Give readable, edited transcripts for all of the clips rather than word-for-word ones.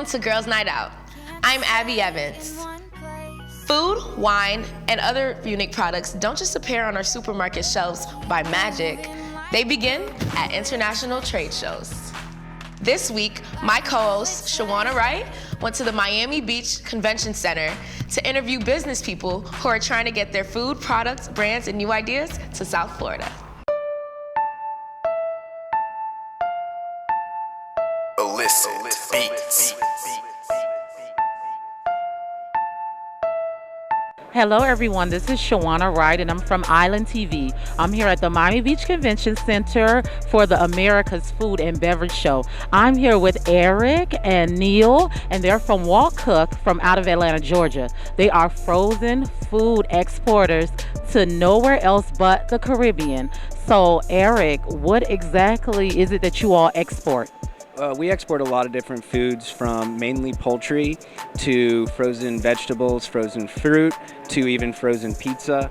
welcome to Girls Night Out. I'm Abby Evans. Food, wine, and other unique products don't just appear on our supermarket shelves by magic. They begin at international trade shows. This week, my co-host, Shawana Wright, went to the Miami Beach Convention Center to interview business people who are trying to get their food, products, brands, and new ideas to South Florida. Illicit Beats. Hello everyone, this is Shawana Wright and I'm from Island TV. I'm here at the Miami Beach Convention Center for the America's Food and Beverage Show. I'm here with Eric and Neil, and they're from Walt Cook from out of Atlanta, Georgia. They are frozen food exporters to nowhere else but the Caribbean. So Eric, what exactly is it that you all export? We export a lot of different foods, from mainly poultry to frozen vegetables, frozen fruit, to even frozen pizza.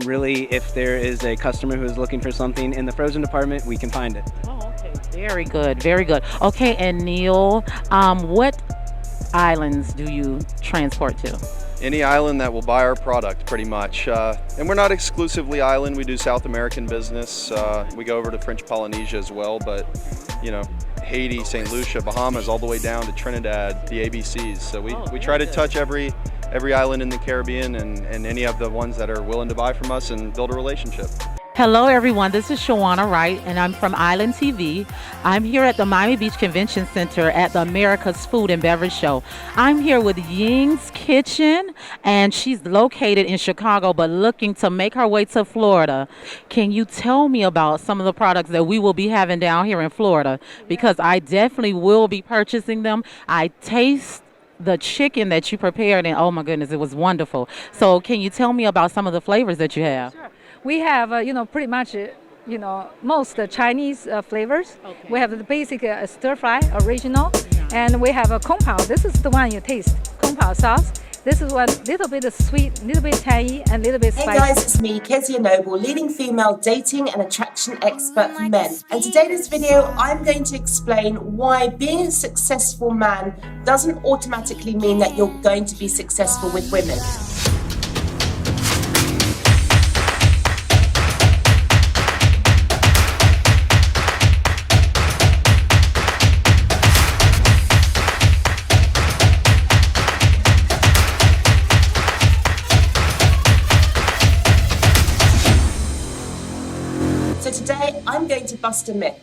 Really, if there is a customer who is looking for something in the frozen department, we can find it. Oh, okay. Very good, very good. Okay, and Neil, what islands do you transport to? Any island that will buy our product, pretty much. And we're not exclusively island, we do South American business. We go over to French Polynesia as well, but you know, Haiti, St. Lucia, Bahamas, all the way down to Trinidad, the ABCs. So we try to touch every island in the Caribbean and any of the ones that are willing to buy from us and build a relationship. Hello everyone, this is Shawana Wright and I'm from Island TV. I'm here at the Miami Beach Convention Center at the America's Food and Beverage Show. I'm here with Ying's Kitchen, and she's located in Chicago but looking to make her way to Florida. Can you tell me about some of the products that we will be having down here in Florida? Because I definitely will be purchasing them. I taste the chicken that you prepared and oh my goodness, it was wonderful. So can you tell me about some of the flavors that you have? Sure. We have, pretty much, most Chinese flavors. Okay. We have the basic stir fry, original, and we have a kung pao. This is the one you taste, kung pao sauce. This is one little bit sweet, little bit tangy, and little bit spicy. Hey guys, it's me, Keiza Noble, leading female dating and attraction expert for men. And today in this video, I'm going to explain why being a successful man doesn't automatically mean that you're going to be successful with women. So today I'm going to bust a myth.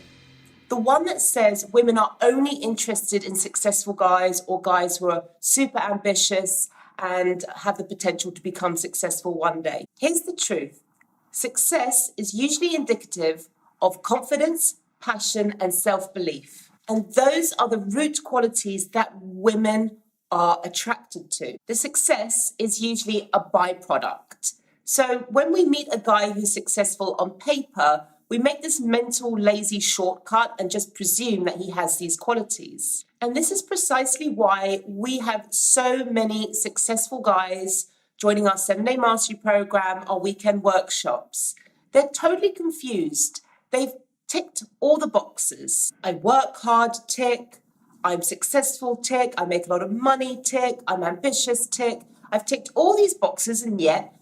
The one that says women are only interested in successful guys or guys who are super ambitious and have the potential to become successful one day. Here's the truth. Success is usually indicative of confidence, passion, and self-belief. And those are the root qualities that women are attracted to. The success is usually a byproduct. So when we meet a guy who's successful on paper, we make this mental lazy shortcut and just presume that he has these qualities. And this is precisely why we have so many successful guys joining our 7-day mastery program, our weekend workshops. They're totally confused. They've ticked all the boxes. I work hard, tick. I'm successful, tick. I make a lot of money, tick. I'm ambitious, tick. I've ticked all these boxes, and yet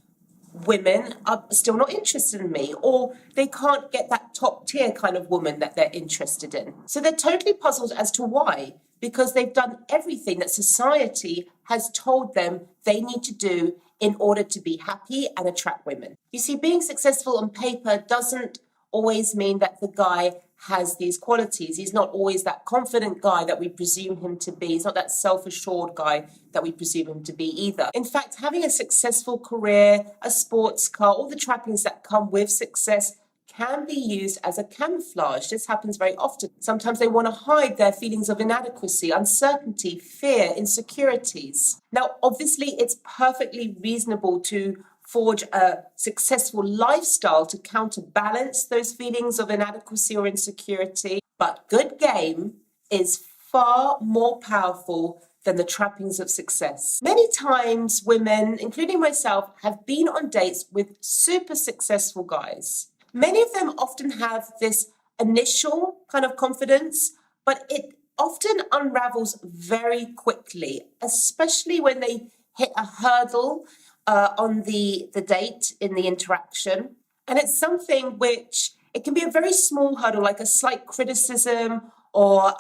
women are still not interested in me, or they can't get that top tier kind of woman that they're interested in. So they're totally puzzled as to why, because they've done everything that society has told them they need to do in order to be happy and attract women. You see, being successful on paper doesn't always mean that the guy has these qualities. He's not always that confident guy that we presume him to be. He's not that self-assured guy that we presume him to be either. In fact, having a successful career, a sports car, all the trappings that come with success can be used as a camouflage. This happens very often. Sometimes they want to hide their feelings of inadequacy, uncertainty, fear, insecurities. Now, obviously, it's perfectly reasonable to forge a successful lifestyle to counterbalance those feelings of inadequacy or insecurity. But good game is far more powerful than the trappings of success. Many times women, including myself, have been on dates with super successful guys. Many of them often have this initial kind of confidence, but it often unravels very quickly, especially when they hit a hurdle on the date in the interaction. And it's something which it can be a very small hurdle, like a slight criticism, or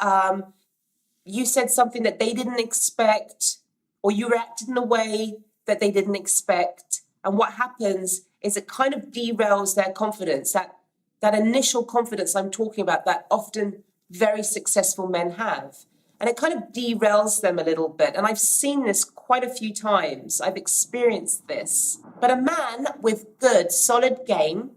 you said something that they didn't expect, or you reacted in a way that they didn't expect. And what happens is it kind of derails their confidence, that initial confidence I'm talking about that often very successful men have. And it kind of derails them a little bit. And I've seen this quite a few times. I've experienced this. But a man with good, solid game,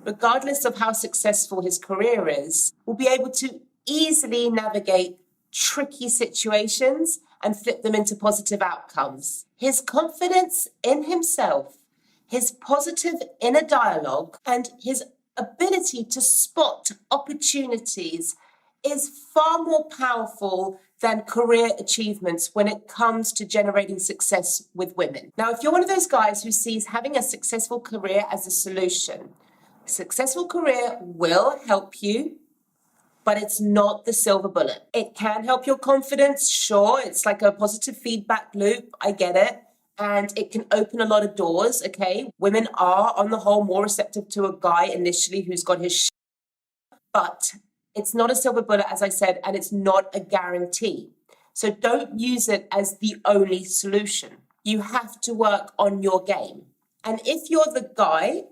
regardless of how successful his career is, will be able to easily navigate tricky situations and flip them into positive outcomes. His confidence in himself, his positive inner dialogue, and his ability to spot opportunities is far more powerful than career achievements when it comes to generating success with women. Now, if you're one of those guys who sees having a successful career as a solution, a successful career will help you, but it's not the silver bullet. It can help your confidence, sure. It's like a positive feedback loop. I get it. And it can open a lot of doors, okay? Women are, on the whole, more receptive to a guy initially who's got his but it's not a silver bullet, as I said, and it's not a guarantee. So don't use it as the only solution. You have to work on your game. And if you're the guy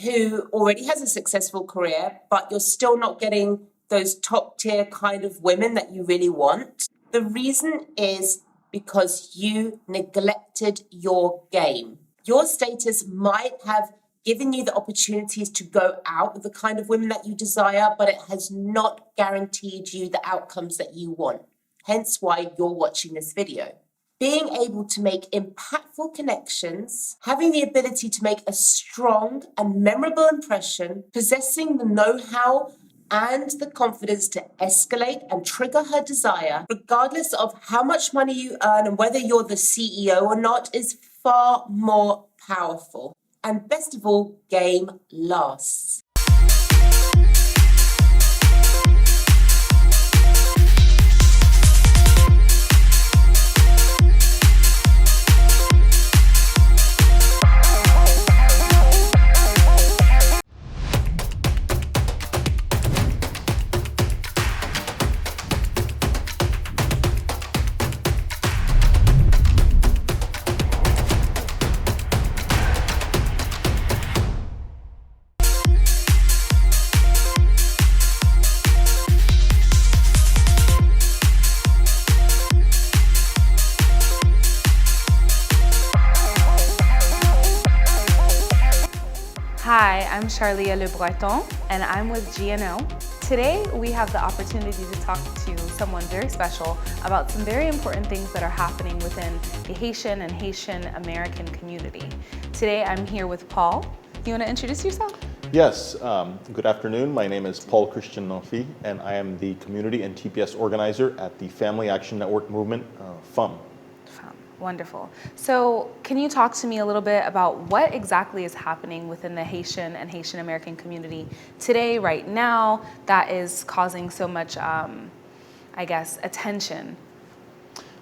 who already has a successful career, but you're still not getting those top tier kind of women that you really want, the reason is because you neglected your game. Your status might have given you the opportunities to go out with the kind of women that you desire, but it has not guaranteed you the outcomes that you want. Hence why you're watching this video. Being able to make impactful connections, having the ability to make a strong and memorable impression, possessing the know-how and the confidence to escalate and trigger her desire, regardless of how much money you earn and whether you're the CEO or not, is far more powerful. And best of all, game lasts. Hi, I'm Charlia Le Breton, and I'm with GNO. Today, we have the opportunity to talk to someone very special about some very important things that are happening within the Haitian and Haitian American community. Today, I'm here with Paul. You want to introduce yourself? Yes, good afternoon. My name is Paul Christian Nofi, and I am the community and TPS organizer at the Family Action Network movement, FUM. Wonderful. So can you talk to me a little bit about what exactly is happening within the Haitian and Haitian American community today, right now, that is causing so much, I guess, attention?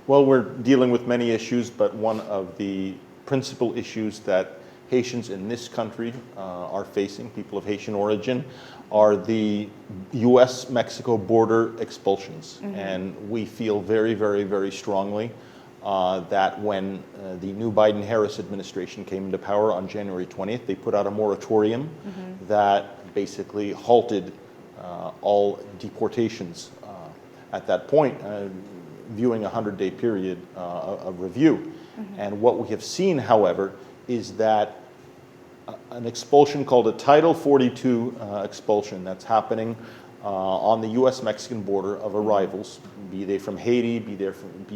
Well, we're dealing with many issues, but one of the principal issues that Haitians in this country are facing, people of Haitian origin, are the U.S.-Mexico border expulsions. Mm-hmm. And we feel very, very, very strongly that when the new Biden-Harris administration came into power on January 20th, they put out a moratorium mm-hmm. that basically halted all deportations at that point, viewing a 100-day period of review. Mm-hmm. And what we have seen, however, is that an expulsion called a Title 42 expulsion that's happening on the U.S.-Mexican border of arrivals, be they from Haiti, be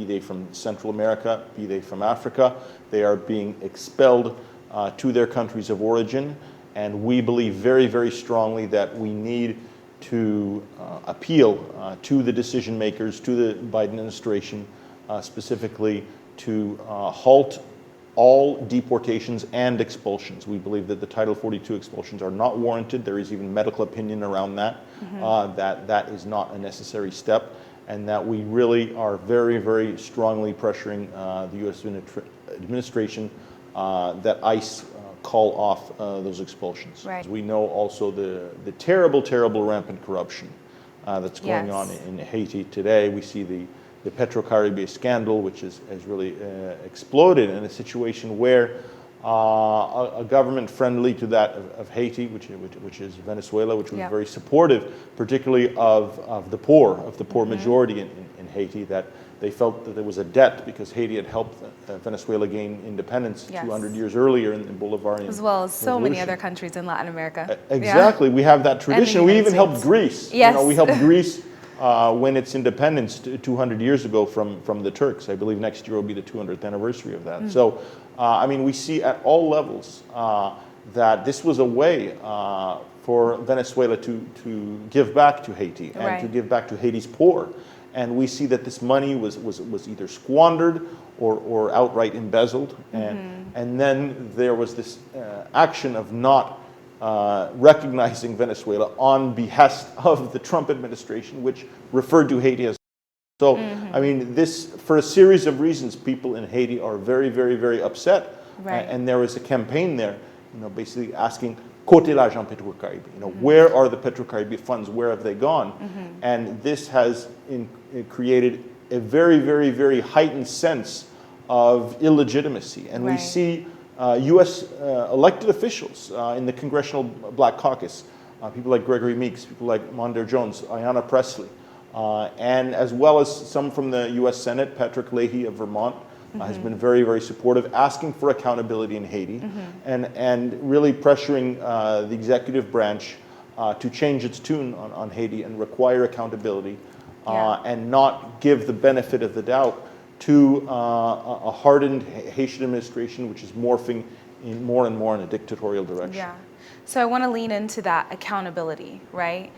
they from Central America, be they from Africa. They are being expelled to their countries of origin, and we believe very, very strongly that we need to appeal to the decision makers, to the Biden administration, specifically to halt all deportations and expulsions. We believe that the Title 42 expulsions are not warranted. There is even medical opinion around that, mm-hmm. That is not a necessary step. and that we really are very, very strongly pressuring the U.S. administration that ICE call off those expulsions. Right. We know also the terrible, terrible rampant corruption that's going on in Haiti today. We see the Petrocaribe scandal, which has really exploded in a situation where a government friendly to that of Haiti, which is Venezuela, which was very supportive, particularly of the poor majority in Haiti, that they felt that there was a debt because Haiti had helped Venezuela gain independence 200 years earlier in the Bolivarian as well as so many Revolution. other countries in Latin America. Exactly, we have that tradition. We even helped Greece. Yes. We helped Greece when its independence 200 years ago from the Turks. I believe next year will be the 200th anniversary of that. So, I mean, we see at all levels that this was a way for Venezuela to give back to Haiti and to give back to Haiti's poor. And we see that this money was either squandered or outright embezzled. And then there was this action of not recognizing Venezuela on behest of the Trump administration, which referred to Haiti as. So, I mean, this, for a series of reasons, people in Haiti are very, very, very upset. And there was a campaign there, basically asking, Côté l'argent Petrocaribe, where are the Petrocaribe funds? Where have they gone? And this has created a very, very, very heightened sense of illegitimacy. And we see U.S. Elected officials in the Congressional Black Caucus, people like Gregory Meeks, people like Mondaire Jones, Ayanna Pressley, and as well as some from the U.S. Senate, Patrick Leahy of Vermont, has been very, very supportive, asking for accountability in Haiti, and really pressuring the executive branch to change its tune on Haiti and require accountability, and not give the benefit of the doubt to a hardened Haitian administration, which is morphing in more and more in a dictatorial direction. Yeah. So I want to lean into that accountability, right?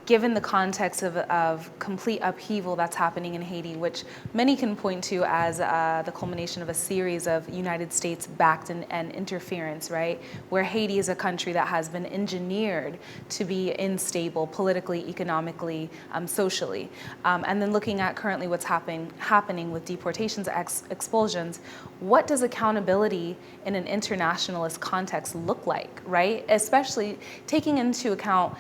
Given the context of complete upheaval that's happening in Haiti, which many can point to as the culmination of a series of United States-backed and interference, right? Where Haiti is a country that has been engineered to be unstable politically, economically, socially. And then looking at currently what's happening with deportations, expulsions, what does accountability in an internationalist context look like, right? Especially taking into account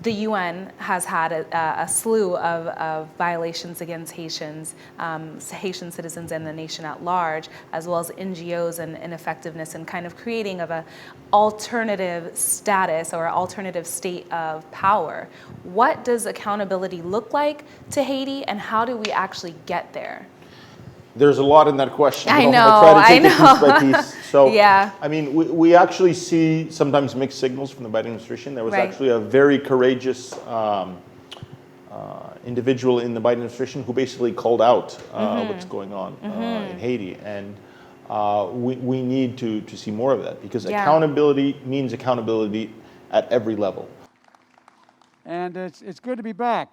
the UN has had a slew of violations against Haitians, Haitian citizens and the nation at large, as well as NGOs and ineffectiveness and kind of creating of an alternative status or alternative state of power. What does accountability look like to Haiti, and how do we actually get there? There's a lot in that question. I I'm know, gonna try to take I it piece by know. piece. So, Yeah. I mean, we actually see sometimes mixed signals from the Biden administration. There was actually a very courageous individual in the Biden administration who basically called out what's going on in Haiti. And we need to see more of that, because accountability means accountability at every level. And it's good to be back.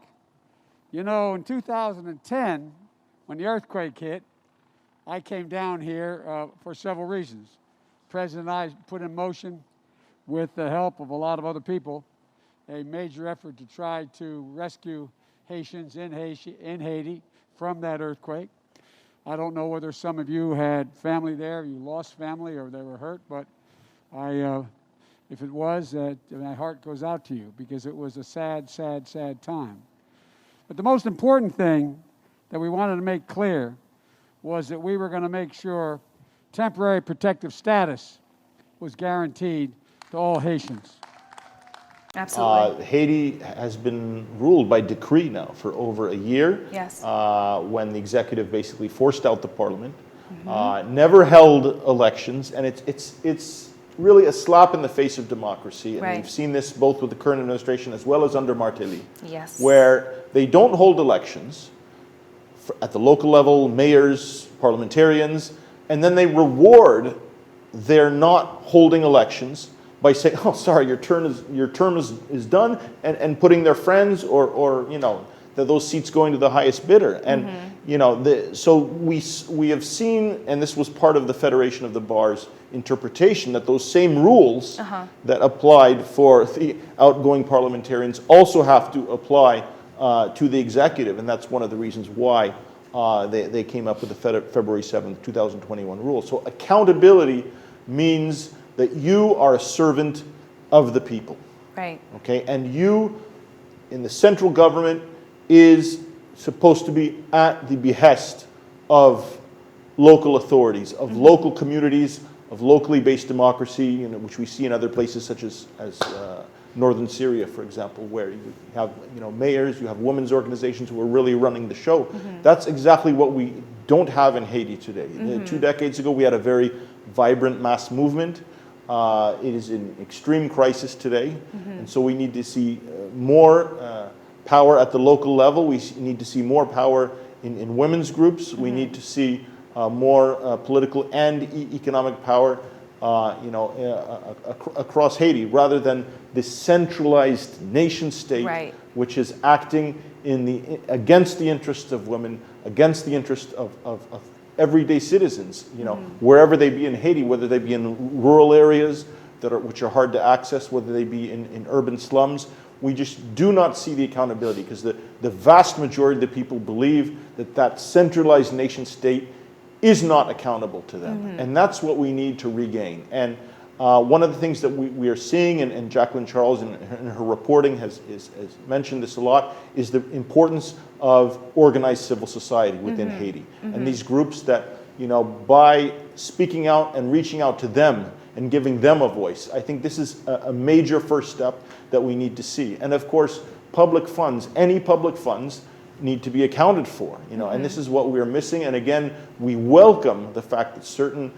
You know, in 2010, when the earthquake hit, I came down here for several reasons. The President and I put in motion, with the help of a lot of other people, a major effort to try to rescue Haitians in Haiti from that earthquake. I don't know whether some of you had family there, you lost family, or they were hurt, but if it was, my heart goes out to you, because it was a sad, sad, sad time. But the most important thing that we wanted to make clear was that we were going to make sure temporary protective status was guaranteed to all Haitians. Absolutely. Haiti has been ruled by decree now for over a year. Yes. When the executive basically forced out the parliament, never held elections, and it's really a slap in the face of democracy. And we've seen this both with the current administration as well as under Martelly, where they don't hold elections at the local level, mayors, parliamentarians, and then they reward their not holding elections by saying, "Oh, sorry, your term is done," and putting their friends or those seats going to the highest bidder. And so we have seen, and this was part of the Federation of the Bar's interpretation, that those same rules that applied for the outgoing parliamentarians also have to apply to the executive, and that's one of the reasons why they came up with the February 7th, 2021 rule. So accountability means that you are a servant of the people. Right. Okay, and you in the central government is supposed to be at the behest of local authorities, of local communities, of locally based democracy, which we see in other places such as northern Syria, for example, where you have mayors, you have women's organizations who are really running the show. That's exactly what we don't have in Haiti today. 2 decades ago, we had a very vibrant mass movement. It is in extreme crisis today, and so we need to see more power at the local level. We need to see more power in women's groups. We need to see more political and economic power, across Haiti, rather than this centralized nation state, which is acting against the interests of women, against the interests of everyday citizens. Wherever they be in Haiti, whether they be in rural areas which are hard to access, whether they be in urban slums. We just do not see the accountability because the vast majority of the people believe that centralized nation state is not accountable to them. And that's what we need to regain. And one of the things that we are seeing, and Jacqueline Charles in her reporting has mentioned this a lot, is the importance of organized civil society within Haiti. And these groups that, by speaking out and reaching out to them and giving them a voice, I think this is a major first step that we need to see. And of course, public funds, any public funds, need to be accounted for, and this is what we're missing. And again, we welcome the fact that certain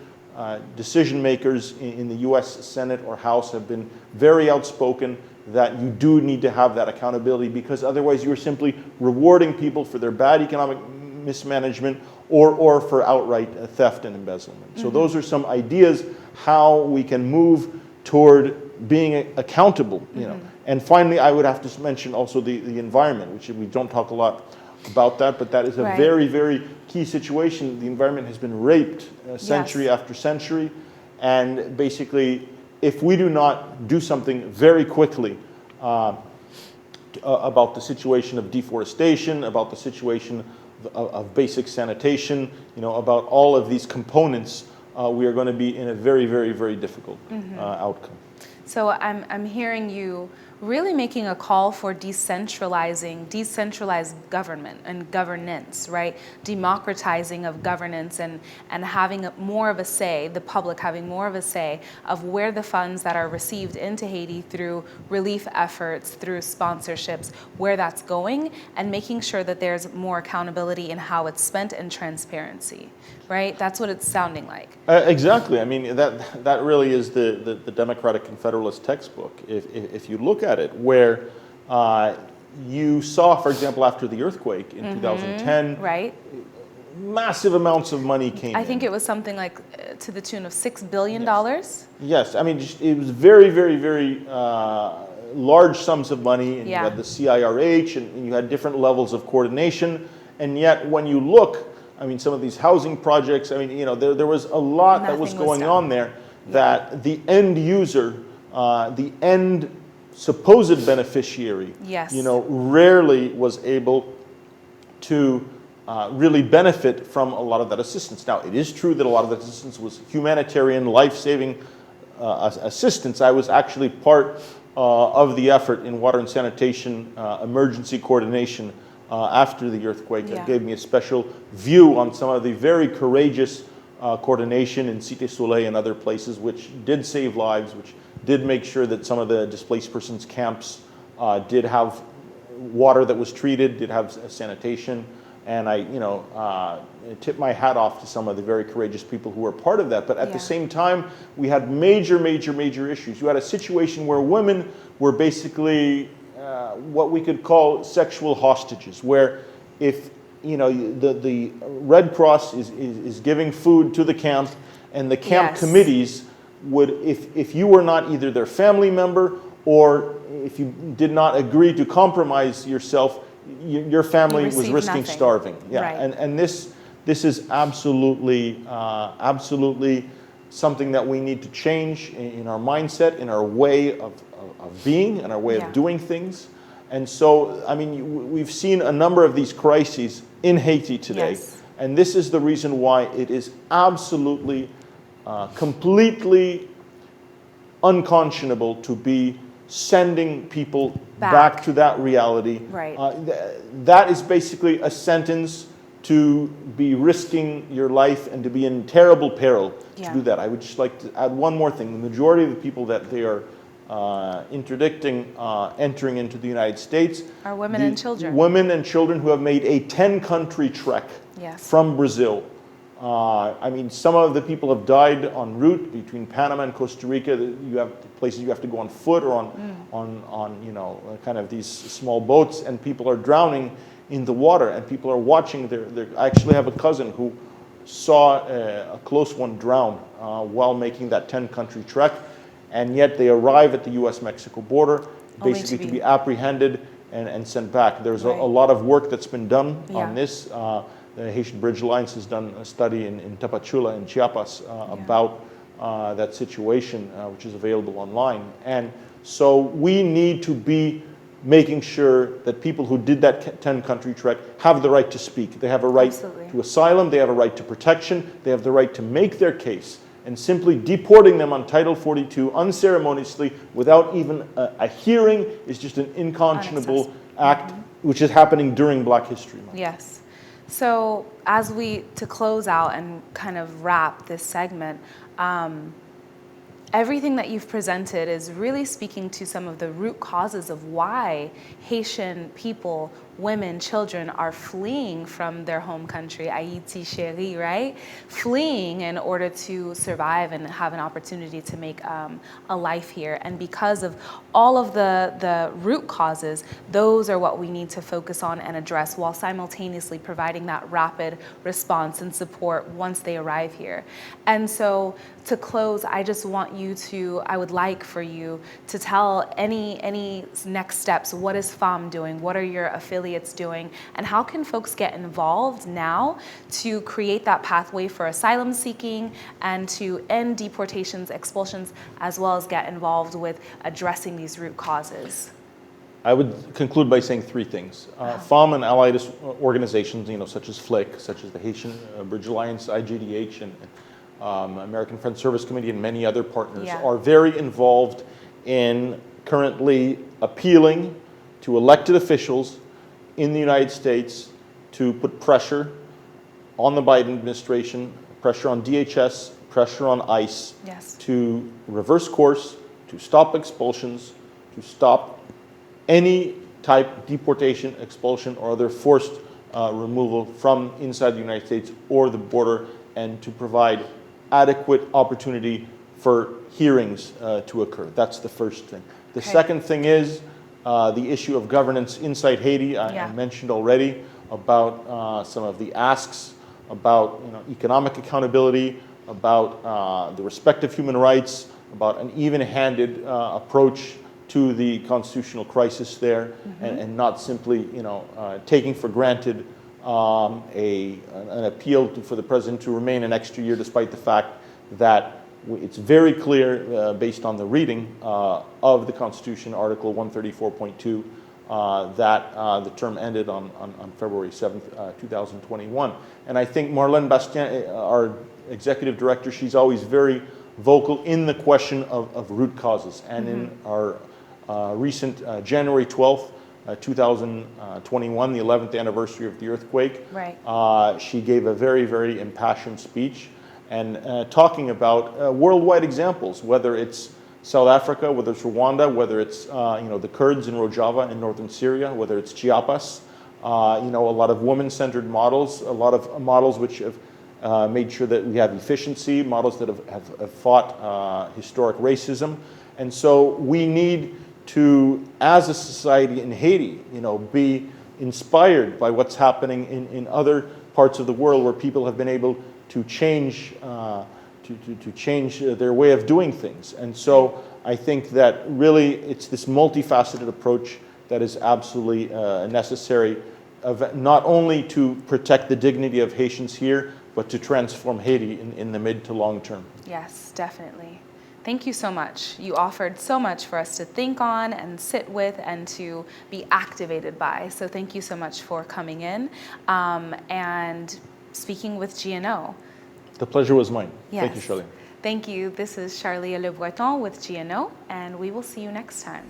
decision makers in the US Senate or House have been very outspoken that you do need to have that accountability, because otherwise you're simply rewarding people for their bad economic mismanagement or for outright theft and embezzlement. So those are some ideas how we can move toward being accountable. And finally, I would have to mention also the environment, which we don't talk a lot about that, but that is a very, very key situation. The environment has been raped century after century, and basically, if we do not do something very quickly about the situation of deforestation, about the situation of basic sanitation, about all of these components, we are going to be in a very, very, very difficult outcome. So I'm hearing you really making a call for decentralized government and governance, right? Democratizing of governance and having more of a say, the public having more of a say of where the funds that are received into Haiti through relief efforts, through sponsorships, where that's going, and making sure that there's more accountability in how it's spent and transparency, right? That's what it's sounding like. Exactly. I mean, that really is the Democratic Confederalist textbook. If you look at it, where you saw, for example, after the earthquake in 2010, right, massive amounts of money came in. I think it was something like to the tune of $6 billion. Yes, I mean, it was very, very, very large sums of money, and you had the CIRH, and you had different levels of coordination, and yet when you look, I mean, some of these housing projects, I mean, there was a lot that was going on there that the end user, the end supposed beneficiary, rarely was able to really benefit from a lot of that assistance. Now, it is true that a lot of that assistance was humanitarian, life-saving assistance. I was actually part of the effort in water and sanitation emergency coordination after the earthquake. That gave me a special view on some of the very courageous coordination in Cité Soleil and other places, which did save lives, which did make sure that some of the displaced persons camps did have water that was treated, did have sanitation, and I tip my hat off to some of the very courageous people who were part of that. But at the same time, we had major issues. You had a situation where women were basically what we could call sexual hostages, where if the Red Cross is giving food to the camp, and the camp committees would, if you were not either their family member or if you did not agree to compromise yourself, your family was risking starving. And this is absolutely something that we need to change in our mindset, in our way of being, in our way of doing things. And so, I mean, we've seen a number of these crises in Haiti today. Yes. And this is the reason why it is absolutely, completely unconscionable to be sending people back to that reality. Right. That is basically a sentence to be risking your life and to be in terrible peril to do that. I would just like to add one more thing. The majority of the people that they are interdicting entering into the United States are women and children. Women and children who have made a 10-country trek from Brazil. I mean, some of the people have died en route between Panama and Costa Rica. You have places you have to go on foot or on you know, kind of these small boats, and people are drowning in the water, and people are watching. I actually have a cousin who saw a close one drown while making that 10-country trek, and yet they arrive at the U.S.-Mexico border, basically to be apprehended and sent back. There's a lot of work that's been done on this. The Haitian Bridge Alliance has done a study in Tapachula in Chiapas about that situation, which is available online. And so we need to be making sure that people who did that 10-country trek have the right to speak. They have a right to asylum, they have a right to protection, they have the right to make their case. And simply deporting them on Title 42 unceremoniously without even a hearing is just an unconscionable act, which is happening during Black History Month. Yes. So to close out and kind of wrap this segment, everything that you've presented is really speaking to some of the root causes of why Haitian people, women, children are fleeing from their home country, Haiti chérie, right? Fleeing in order to survive and have an opportunity to make a life here. And because of all of the root causes, those are what we need to focus on and address while simultaneously providing that rapid response and support once they arrive here. And so to close, I would like for you to tell any next steps. What is FAM doing? What are your affiliates doing? And how can folks get involved now to create that pathway for asylum seeking and to end deportations, expulsions, as well as get involved with addressing these root causes? I would conclude by saying three things. FAM and allied organizations, such as FLIC, such as the Haitian Bridge Alliance, IJDH, and American Friends Service Committee, and many other partners are very involved in currently appealing to elected officials in the United States to put pressure on the Biden administration, pressure on DHS, pressure on ICE to reverse course, to stop expulsions, to stop any type of deportation, expulsion, or other forced removal from inside the United States or the border, and to provide adequate opportunity for hearings to occur. That's the first thing. The second thing is the issue of governance inside Haiti. I mentioned already about some of the asks about economic accountability, about the respect of human rights, about an even-handed approach to the constitutional crisis there, and not simply taking for granted an appeal for the president to remain an extra year, despite the fact that it's very clear, based on the reading of the Constitution, Article 134.2, that the term ended on February 7th, 2021. And I think Marlène Bastien, our executive director, she's always very vocal in the question of root causes. And in our recent January 12th, 2021, the 11th anniversary of the earthquake, she gave a very, very impassioned speech and talking about worldwide examples, whether it's South Africa, whether it's Rwanda, whether it's the Kurds in Rojava in northern Syria, whether it's Chiapas, a lot of women-centered models, a lot of models which have made sure that we have efficiency, models that have fought historic racism. And so we need to, as a society in Haiti, be inspired by what's happening in other parts of the world where people have been able to change to change their way of doing things. And so I think that really it's this multifaceted approach that is absolutely necessary, of not only to protect the dignity of Haitians here, but to transform Haiti in the mid to long term. Yes, definitely. Thank you so much. You offered so much for us to think on and sit with and to be activated by. So thank you so much for coming in and speaking with GNO. The pleasure was mine. Yes. Thank you, Charlene. Thank you. This is Charlie Le Breton with GNO, and we will see you next time.